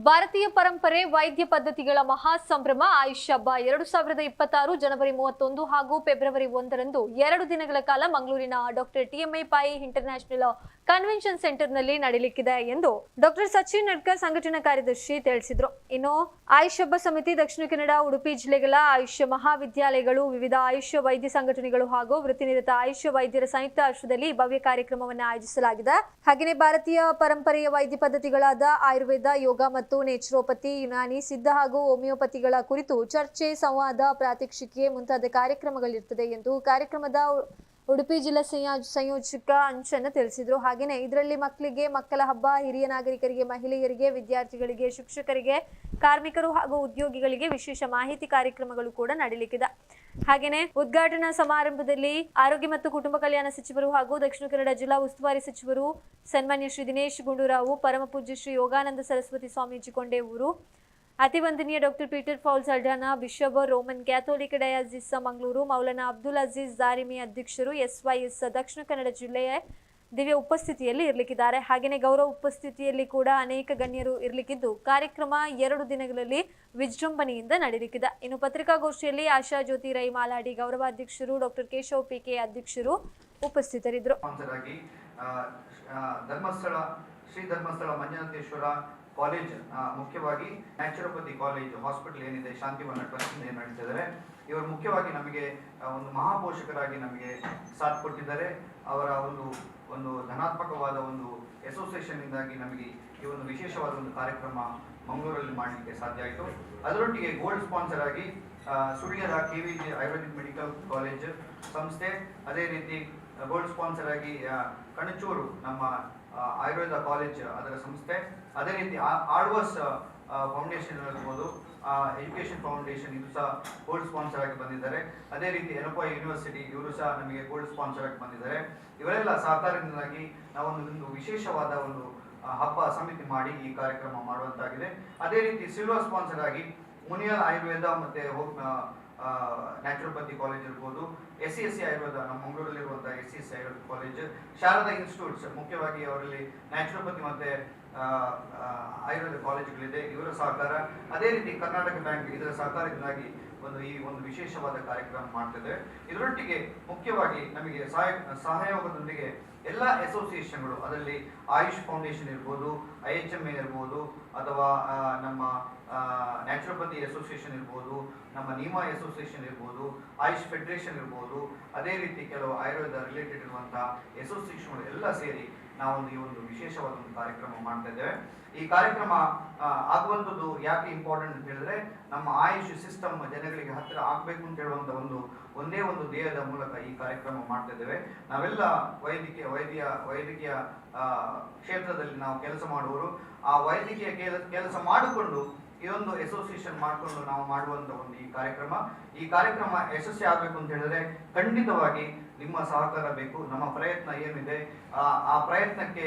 ಭಾರತೀಯ ಪರಂಪರೆ ವೈದ್ಯ ಪದ್ಧತಿಗಳ ಮಹಾ ಸಂಭ್ರಮ ಆಯುಷ್ ಹಬ್ಬ 2026 ಜನವರಿ 31 ಹಾಗೂ ಫೆಬ್ರವರಿ 1ರಂದು 2 ದಿನಗಳ ಕಾಲ ಮಂಗಳೂರಿನ doctor TMA Pai international convention ಸೆಂಟರ್ನಲ್ಲಿ ನಡೆಯಲಿದೆ ಎಂದು ಡಾಕ್ಟರ್ ಸಚಿನ್ ನಡ್ಕರ್ ಸಂಘಟನಾ ಕಾರ್ಯದರ್ಶಿ ತಿಳಿಸಿದರು. ಇನ್ನು ಆಯುಷ್ ಹಬ್ಬ ಸಮಿತಿ ದಕ್ಷಿಣ ಕನ್ನಡ, ಉಡುಪಿ ಜಿಲ್ಲೆಗಳ ಆಯುಷ್ ಮಹಾವಿದ್ಯಾಲಯಗಳು, ವಿವಿಧ ಆಯುಷ್ ವೈದ್ಯ ಸಂಘಟನೆಗಳು ಹಾಗೂ ವೃತ್ತಿನಿರತ ಆಯುಷ್ ವೈದ್ಯರ ಸಂಯುಕ್ತ ಆಶ್ರಯದಲ್ಲಿ ಭವ್ಯ ಕಾರ್ಯಕ್ರಮವನ್ನು ಆಯೋಜಿಸಲಾಗಿದೆ. ಹಾಗೆಯೇ ಭಾರತೀಯ ಪರಂಪರೆಯ ವೈದ್ಯ ಪದ್ಧತಿಗಳಾದ ಆಯುರ್ವೇದ, ಯೋಗ ಮತ್ತು ನೇಚುರೋಪತಿ, ಯುನಾನಿ, ಸಿದ್ಧ ಹಾಗೂ ಹೋಮಿಯೋಪತಿಗಳ ಕುರಿತು ಚರ್ಚೆ, ಸಂವಾದ, ಪ್ರಾತ್ಯಕ್ಷಿಕೆ ಮುಂತಾದ ಕಾರ್ಯಕ್ರಮಗಳಿರುತ್ತದೆ ಎಂದು ಕಾರ್ಯಕ್ರಮದ ಉಡುಪಿ ಜಿಲ್ಲಾ ಸಂಯೋಜಕ ಅಂಚನ ತಿಳಿಸಿದರು. ಹಾಗೆಯೇ ಇದರಲ್ಲಿ ಮಕ್ಕಳಿಗೆ ಮಕ್ಕಳ ಹಬ್ಬ, ಹಿರಿಯ ನಾಗರಿಕರಿಗೆ, ಮಹಿಳೆಯರಿಗೆ, ವಿದ್ಯಾರ್ಥಿಗಳಿಗೆ, ಶಿಕ್ಷಕರಿಗೆ, ಕಾರ್ಮಿಕರು ಹಾಗೂ ಉದ್ಯೋಗಿಗಳಿಗೆ ವಿಶೇಷ ಮಾಹಿತಿ ಕಾರ್ಯಕ್ರಮಗಳು ಕೂಡ ನಡೆಯಲಿದೆ. ಹಾಗೆಯೇ ಉದ್ಘಾಟನಾ ಸಮಾರಂಭದಲ್ಲಿ ಆರೋಗ್ಯ ಮತ್ತು ಕುಟುಂಬ ಕಲ್ಯಾಣ ಸಚಿವರು ಹಾಗೂ ದಕ್ಷಿಣ ಕನ್ನಡ ಜಿಲ್ಲಾ ಉಸ್ತುವಾರಿ ಸಚಿವರು ಸನ್ಮಾನ್ಯ ಶ್ರೀ ದಿನೇಶ್ ಗುಂಡೂರಾವ್, ಪರಮ ಪೂಜ್ಯ ಶ್ರೀ ಯೋಗಾನಂದ ಸರಸ್ವತಿ ಸ್ವಾಮೀಜಿ ಕೊಂಡೇವೂರು, ಅತಿವಂದನೀಯ doctor Peter Paul Saldanha, bishop Roman Catholic diocese Mangaluru, Maulana Abdul Aziz Darimi ಅಧ್ಯಕ್ಷರು, SYS ದಕ್ಷಿಣ ಕನ್ನಡ ಜಿಲ್ಲೆಯ ದಿವ್ಯ ಉಪಸ್ಥಿತಿಯಲ್ಲಿ ಇರಲಿಕ್ಕಿದ್ದಾರೆ. ಹಾಗೆಯೇ ಗೌರವ ಉಪಸ್ಥಿತಿಯಲ್ಲಿ ಕೂಡ ಅನೇಕ ಗಣ್ಯರು ಇರಲಿಕ್ಕಿದ್ದು ಕಾರ್ಯಕ್ರಮ 2 ದಿನಗಳಲ್ಲಿ ವಿಜೃಂಭಣೆಯಿಂದ ನಡೆಯಲಿಕ್ಕಿದೆ. ಇನ್ನು ಪತ್ರಿಕಾಗೋಷ್ಠಿಯಲ್ಲಿ ಆಶಾ ಜ್ಯೋತಿ ರೈ ಮಾಲಾಡಿ ಗೌರವಾಧ್ಯಕ್ಷರು, ಡಾಕ್ಟರ್ ಕೇಶವ್ PK ಅಧ್ಯಕ್ಷರು ಉಪಸ್ಥಿತರಿದ್ದರು. ಶ್ರೀ ಧರ್ಮಸ್ಥಳ ಮಂಜುನಾಥೇಶ್ವರ ಕಾಲೇಜ್, ಮುಖ್ಯವಾಗಿ ನ್ಯಾಚುರೋಪತಿ ಕಾಲೇಜ್ ಹಾಸ್ಪಿಟಲ್ ಏನಿದೆ, ಶಾಂತಿವನ ಟ್ರಸ್ಟ್ ನಡೀತಿದ್ದಾರೆ. ಇವರು ಮುಖ್ಯವಾಗಿ ನಮಗೆ ಒಂದು ಮಹಾಪೋಷಕರಾಗಿ ನಮಗೆ ಸಾಥ್ ಕೊಟ್ಟಿದ್ದಾರೆ. ಅವರ ಒಂದು ಧನಾತ್ಮಕವಾದ ಒಂದು ಅಸೋಸಿಯೇಷನ್ ಇಂದಾಗಿ ನಮಗೆ ಈ ಒಂದು ವಿಶೇಷವಾದ ಒಂದು ಕಾರ್ಯಕ್ರಮ ಮಂಗಳೂರಲ್ಲಿ ಮಾಡಲಿಕ್ಕೆ ಸಾಧ್ಯ ಆಯಿತು. ಅದರೊಟ್ಟಿಗೆ ಗೋಲ್ಡ್ ಸ್ಪಾನ್ಸರ್ ಆಗಿ ಸುಳ್ಯದ KVG ಆಯುರ್ವೇದಿಕ್ ಮೆಡಿಕಲ್ ಕಾಲೇಜ್ ಸಂಸ್ಥೆ, ಅದೇ ರೀತಿ ಗೋಲ್ಡ್ ಸ್ಪಾನ್ಸರ್ ಆಗಿ ಕಣಚೂರು ನಮ್ಮ ಆಯುರ್ವೇದ ಕಾಲೇಜ್ ಅದರ ಸಂಸ್ಥೆ, ಅದೇ ರೀತಿ ಆಳ್ವಾಸ್ ಫೌಂಡೇಶನ್ ಇರ್ಬೋದು, ಎಜುಕೇಷನ್ ಫೌಂಡೇಶನ್ ಇದು ಸಹ ಗೋಲ್ಡ್ ಸ್ಪಾನ್ಸರ್ ಆಗಿ ಬಂದಿದ್ದಾರೆ. ಅದೇ ರೀತಿ ಎನಪಾಯ್ ಯೂನಿವರ್ಸಿಟಿ ಇವರು ಸಹ ನಮಗೆ ಗೋಲ್ಡ್ ಸ್ಪಾನ್ಸರ್ ಆಗಿ ಬಂದಿದ್ದಾರೆ. ಇವರೆಲ್ಲ ಸಹಕಾರದಿಂದಾಗಿ ನಾವೊಂದು ವಿಶೇಷವಾದ ಒಂದು ಹಬ್ಬ ಸಮಿತಿ ಮಾಡಿ ಈ ಕಾರ್ಯಕ್ರಮ ಮಾಡುವಂತಾಗಿದೆ. ಅದೇ ರೀತಿ ಸಿಲ್ವರ್ ಸ್ಪಾನ್ಸರ್ ಆಗಿ ಮುನಿಯಲ್ ಆಯುರ್ವೇದ ಮತ್ತೆ ನ್ಯಾಚುರೋಪತಿ ಕಾಲೇಜ್ ಇರ್ಬೋದು, SCSC ಆಯುರ್ವೇದ ನಮ್ಮ ಮಂಗಳೂರಲ್ಲಿರುವಂತಹ SCSC Ayurveda college, Sharada institutes ಮುಖ್ಯವಾಗಿ ಅವರಲ್ಲಿ ನ್ಯಾಚುರೋಪತಿ ಮತ್ತೆ ಆಯುರ್ವೇದ ಕಾಲೇಜುಗಳಿದೆ, ಇವರ ಸಹಕಾರ. ಅದೇ ರೀತಿ ಕರ್ನಾಟಕ ಬ್ಯಾಂಕ್ ಇದರ ಸಹಕಾರದಿಂದಾಗಿ ಈ ಒಂದು ವಿಶೇಷವಾದ ಕಾರ್ಯಕ್ರಮ ಮಾಡ್ತಿದ್ದೇವೆ. ಇದರೊಟ್ಟಿಗೆ ಮುಖ್ಯವಾಗಿ ನಮಗೆ ಸಹಯೋಗದೊಂದಿಗೆ ಎಲ್ಲ ಅಸೋಸಿಯೇಷನ್ಗಳು, ಅದರಲ್ಲಿ ಆಯುಷ್ ಫೌಂಡೇಶನ್ ಇರ್ಬೋದು, IHMA ಇರ್ಬೋದು, ಅಥವಾ ನಮ್ಮ ನ್ಯಾಚುರೋಪತಿ ಅಸೋಸಿಯೇಷನ್ ಇರ್ಬೋದು, ನಮ್ಮ ನೀಮಾ ಅಸೋಸಿಯೇಷನ್ ಇರ್ಬೋದು, ಆಯುಷ್ ಫೆಡರೇಷನ್ ಇರ್ಬೋದು, ಅದೇ ರೀತಿ ಕೆಲವು ಆಯುರ್ವೇದ ರಿಲೇಟೆಡ್ ಇರುವಂತಹ ಅಸೋಸಿಯೇಷನ್ಗಳು ಎಲ್ಲ ಸೇರಿ ನಾವು ಈ ಒಂದು ವಿಶೇಷವಾದ ಒಂದು ಕಾರ್ಯಕ್ರಮ ಮಾಡ್ತಾ ಇದ್ದೇವೆ. ಈ ಕಾರ್ಯಕ್ರಮ ಆಗುವಂಥದ್ದು ಯಾಕೆ ಇಂಪಾರ್ಟೆಂಟ್ ಅಂತ ಹೇಳಿದ್ರೆ, ನಮ್ಮ ಆಯುಷ್ ಸಿಸ್ಟಮ್ ಜನಗಳಿಗೆ ಹತ್ತಿರ ಆಗಬೇಕು ಅಂತ ಹೇಳುವಂಥ ಒಂದೇ ಒಂದು ಧ್ಯೇಯದ ಮೂಲಕ ಈ ಕಾರ್ಯಕ್ರಮ ಮಾಡ್ತಾ ಇದ್ದೇವೆ. ನಾವೆಲ್ಲ ವೈದ್ಯಕೀಯ ಕ್ಷೇತ್ರದಲ್ಲಿ ನಾವು ಕೆಲಸ ಮಾಡುವವರು, ಆ ವೈದ್ಯಕೀಯ ಕೆಲಸ ಮಾಡಿಕೊಂಡು ಇದೊಂದು ಅಸೋಸಿಯೇಷನ್ ಮಾಡಿಕೊಂಡು ನಾವು ಮಾಡುವಂಥ ಈ ಕಾರ್ಯಕ್ರಮ ಯಶಸ್ವಿ ಆಗಬೇಕು ಅಂತ ಹೇಳಿದ್ರೆ ಖಂಡಿತವಾಗಿ ನಿಮ್ಮ ಸಹಕಾರ ಬೇಕು. ನಮ್ಮ ಪ್ರಯತ್ನ ಏನಿದೆ ಆ ಪ್ರಯತ್ನಕ್ಕೆ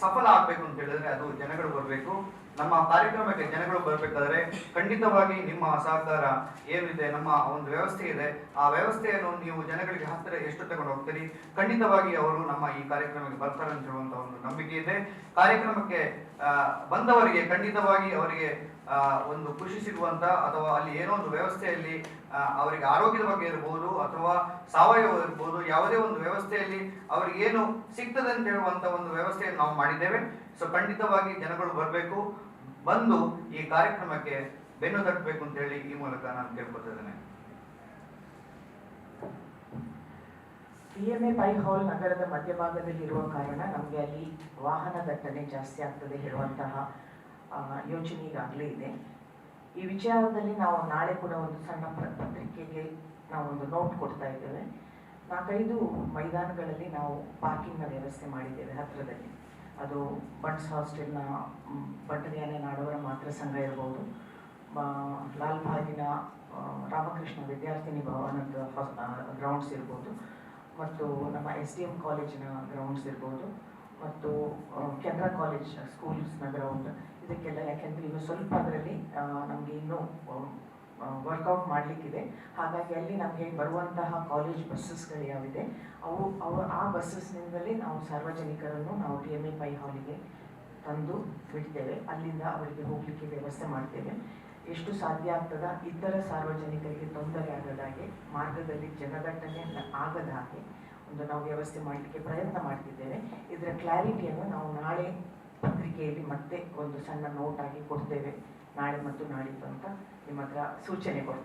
ಸಫಲ ಆಗಬೇಕು ಅಂತ ಹೇಳಿದ್ರೆ ಅದು ಜನಗಳು ಬರಬೇಕು. ನಮ್ಮ ಕಾರ್ಯಕ್ರಮಕ್ಕೆ ಜನಗಳು ಬರಬೇಕಾದ್ರೆ ಖಂಡಿತವಾಗಿ ನಿಮ್ಮ ಸಹಕಾರ ಏನಿದೆ, ನಮ್ಮ ಒಂದು ವ್ಯವಸ್ಥೆ ಇದೆ, ಆ ವ್ಯವಸ್ಥೆಯನ್ನು ನೀವು ಜನಗಳಿಗೆ ಹತ್ತಿರ ಎಷ್ಟು ತಗೊಂಡು ಹೋಗ್ತೀರಿ, ಖಂಡಿತವಾಗಿ ಅವರು ನಮ್ಮ ಈ ಕಾರ್ಯಕ್ರಮಕ್ಕೆ ಬರ್ತಾರೆ ಅಂತ ಹೇಳುವಂತ ಒಂದು ನಂಬಿಕೆ ಇದೆ. ಕಾರ್ಯಕ್ರಮಕ್ಕೆ ಬಂದವರಿಗೆ ಖಂಡಿತವಾಗಿ ಅವರಿಗೆ ಒಂದು ಖುಷಿ ಸಿಗುವಂತ, ಅಥವಾ ಅಲ್ಲಿ ಏನೋ ಒಂದು ವ್ಯವಸ್ಥೆಯಲ್ಲಿ ಅವರಿಗೆ ಆರೋಗ್ಯದ ಬಗ್ಗೆ ಇರ್ಬೋದು ಅಥವಾ ಸಾವಯವ ಇರ್ಬೋದು, ಯಾವುದೇ ಒಂದು ವ್ಯವಸ್ಥೆಯಲ್ಲಿ ಅವರಿಗೆ ಏನು ಸಿಗ್ತದೆ ಅಂತ ಹೇಳುವಂತ ಒಂದು ವ್ಯವಸ್ಥೆಯನ್ನು ನಾವು ಮಾಡಿದ್ದೇವೆ. ಸೊ ಖಂಡಿತವಾಗಿ ಜನಗಳು ಬರಬೇಕು, ಬಂದು ಈ ಕಾರ್ಯಕ್ರಮಕ್ಕೆ ಬೆನ್ನು ತಟ್ಟಬೇಕು ಅಂತ ಹೇಳಿ ಈ ಮೂಲಕ ನಾನು ಕೇಳ್ಕೊತಿದ್ದೇನೆ. TMA ಪೈ ಹಾಲ್ ನಗರದ ಮಧ್ಯಭಾಗದಲ್ಲಿ ಇರುವ ಕಾರಣ ನಮಗೆ ಅಲ್ಲಿ ವಾಹನ ದಟ್ಟಣೆ ಜಾಸ್ತಿ ಆಗ್ತದೆ ಹೇಳುವಂತಹ ಯೋಚನೆ ಈಗಾಗಲೇ ಇದೆ. ಈ ವಿಚಾರದಲ್ಲಿ ನಾವು ನಾಳೆ ಕೂಡ ಒಂದು ಸಣ್ಣ ಪತ್ರಿಕೆಗೆ ನಾವು ಒಂದು ನೋಟ್ ಕೊಡ್ತಾ ಇದ್ದೇವೆ. 4-5 ಮೈದಾನಗಳಲ್ಲಿ ನಾವು ಪಾರ್ಕಿಂಗ್ನ ವ್ಯವಸ್ಥೆ ಮಾಡಿದ್ದೇವೆ ಹತ್ತಿರದಲ್ಲಿ. ಅದು ಬಟ್ಸ್ ಹಾಸ್ಟೆಲ್ನ ಬಟ್ಟೆಯಾನೆ ನಾಡವರ ಮಾತೃ ಸಂಘ ಇರ್ಬೋದು, ಲಾಲ್ ಬಾಗಿನ ರಾಮಕೃಷ್ಣ ವಿದ್ಯಾರ್ಥಿನಿ ಭವನದ ಗ್ರೌಂಡ್ಸ್ ಇರ್ಬೋದು, ಮತ್ತು ನಮ್ಮ SDM ಕಾಲೇಜಿನ ಗ್ರೌಂಡ್ಸ್ ಇರ್ಬೋದು, ಮತ್ತು ಕೆನರಾ ಕಾಲೇಜ್ ಸ್ಕೂಲ್ಸ್ನ ಗ್ರೌಂಡ್, ಇದಕ್ಕೆಲ್ಲ ಯಾಕೆಂದರೆ ಇನ್ನು ಸ್ವಲ್ಪ ಅದರಲ್ಲಿ ನಮಗೆ ಇನ್ನೂ ವರ್ಕೌಟ್ ಮಾಡಲಿಕ್ಕಿದೆ. ಹಾಗಾಗಿ ಅಲ್ಲಿ ನಮಗೆ ಬರುವಂತಹ ಕಾಲೇಜ್ ಬಸ್ಸಸ್ಗಳು ಯಾವಿದೆ ಆ ಬಸ್ಸಸ್ನಿಂದಲೇ ನಾವು ಸಾರ್ವಜನಿಕರನ್ನು ನಾವು TMA ಪೈ ಹಾಲಿಗೆ ತಂದು ಬಿಡ್ತೇವೆ. ಅಲ್ಲಿಂದ ಅವರಿಗೆ ಹೋಗಲಿಕ್ಕೆ ವ್ಯವಸ್ಥೆ ಮಾಡ್ತೇವೆ. ಎಷ್ಟು ಸಾಧ್ಯ ಆಗ್ತದ ಇತರ ಸಾರ್ವಜನಿಕರಿಗೆ ತೊಂದರೆ ಆಗದ ಹಾಗೆ, ಮಾರ್ಗದಲ್ಲಿ ಜನದಟ್ಟಣೆ ಆಗದ ಹಾಗೆ ನಾವು ವ್ಯವಸ್ಥೆ ಮಾಡಲಿಕ್ಕೆ ಪ್ರಯತ್ನ ಮಾಡ್ತಿದ್ದೇವೆ. ಇದರ ಕ್ಲಾರಿಟಿಯನ್ನು ನಾವು ನಾಳೆ ಪತ್ರಿಕೆಯಲ್ಲಿ ಮತ್ತೆ ಒಂದು ಸಣ್ಣ ನೋಟ್ ಆಗಿ ಕೊಡ್ತೇವೆ, ನಾಳೆ ಮತ್ತು ನಾಳಿದ್ದು ಅಂತ ನಿಮ್ಮ ಹತ್ರ ಸೂಚನೆ ಕೊಡ್ತೇವೆ.